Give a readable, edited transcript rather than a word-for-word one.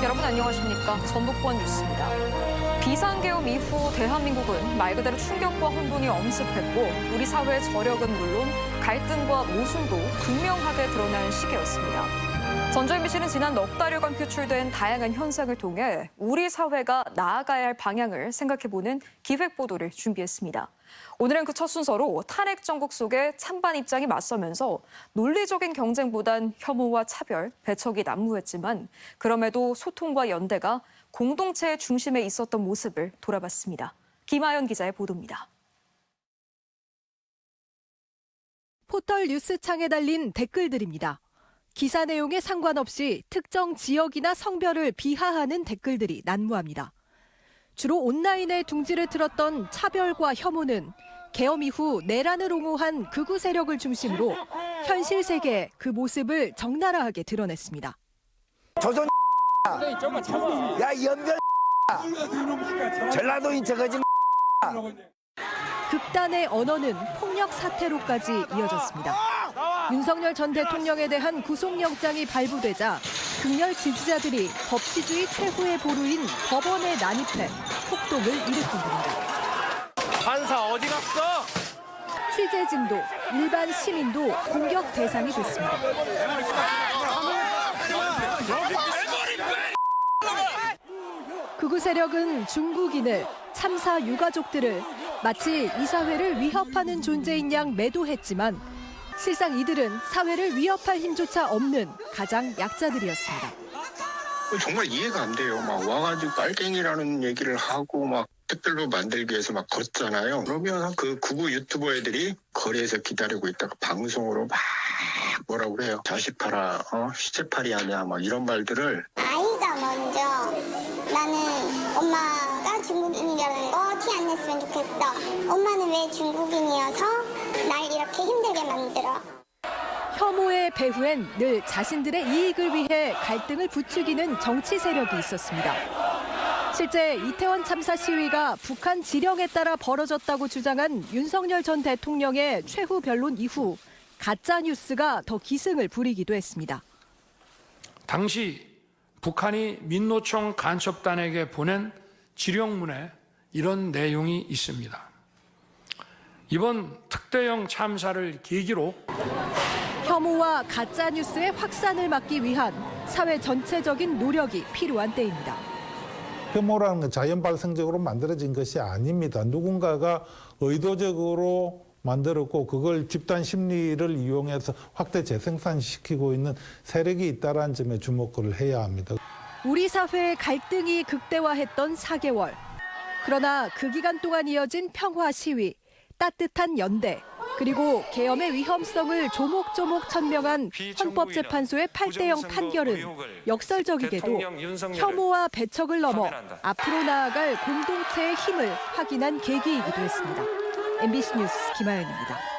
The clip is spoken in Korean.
여러분 안녕하십니까? 전북권 뉴스입니다. 비상계엄 이후 대한민국은 말 그대로 충격과 혼돈이 엄습했고 우리 사회의 저력은 물론 갈등과 모순도 극명하게 드러난 시기였습니다. 전주 MBC는 지난 넉 달여간 표출된 다양한 현상을 통해 우리 사회가 나아가야 할 방향을 생각해보는 기획보도를 준비했습니다. 오늘은 그 첫 순서로 탄핵 정국 속에 찬반 입장이 맞서면서 논리적인 경쟁보단 혐오와 차별, 배척이 난무했지만 그럼에도 소통과 연대가 공동체의 중심에 있었던 모습을 돌아봤습니다. 김하연 기자의 보도입니다. 포털 뉴스창에 달린 댓글들입니다. 기사 내용에 상관없이 특정 지역이나 성별을 비하하는 댓글들이 난무합니다. 주로 온라인에 둥지를 틀었던 차별과 혐오는 계엄 이후 내란을 옹호한 극우 세력을 중심으로 현실 세계에 그 모습을 적나라하게 드러냈습니다. 조선 야 연변 전라도인 저거지. 극단의 언어는 폭력 사태로까지 이어졌습니다. 윤석열 전 대통령에 대한 구속영장이 발부되자 극렬 지지자들이 법치주의 최후의 보루인 법원에 난입해 폭동을 일으킨 겁니다. 판사 어디 갔어? 취재진도 일반 시민도 공격 대상이 됐습니다. 극우 세력은 중국인을, 참사 유가족들을 마치 이 사회를 위협하는 존재인 양 매도했지만 실상 이들은 사회를 위협할 힘조차 없는 가장 약자들이었습니다. 정말 이해가 안 돼요. 막 와가지고 빨갱이라는 얘기를 하고 막 댓글로 만들기 위해서 막 걷잖아요. 그러면 그 극우 유튜버 애들이 거리에서 기다리고 있다가 방송으로 막 뭐라고 그래요. 자식 팔아, 시체팔이 아니야, 막 이런 말들을. 아이가 먼저 나는 엄마가 중국인이라는 거 티 안 냈으면 좋겠어. 엄마는 왜 중국인이어서 날 이렇게 힘들게 만들어. 혐오의 배후엔 늘 자신들의 이익을 위해 갈등을 부추기는 정치 세력이 있었습니다. 실제 이태원 참사 시위가 북한 지령에 따라 벌어졌다고 주장한 윤석열 전 대통령의 최후 변론 이후 가짜 뉴스가 더 기승을 부리기도 했습니다. 당시 북한이 민노총 간첩단에게 보낸 지령문에 이런 내용이 있습니다. 이번 특대형 참사를 계기로 혐오와 가짜 뉴스의 확산을 막기 위한 사회 전체적인 노력이 필요한 때입니다. 혐오라는 건 자연 발생적으로 만들어진 것이 아닙니다. 누군가가 의도적으로 만들었고 그걸 집단 심리를 이용해서 확대 재생산시키고 있는 세력이 있다는 점에 주목을 해야 합니다. 우리 사회의 갈등이 극대화했던 4개월. 그러나 그 기간 동안 이어진 평화 시위, 따뜻한 연대, 그리고 계엄의 위험성을 조목조목 천명한 헌법재판소의 8대0 판결은 역설적이게도 혐오와 배척을 넘어 앞으로 나아갈 공동체의 힘을 확인한 계기이기도 했습니다. MBC 뉴스 김하연입니다.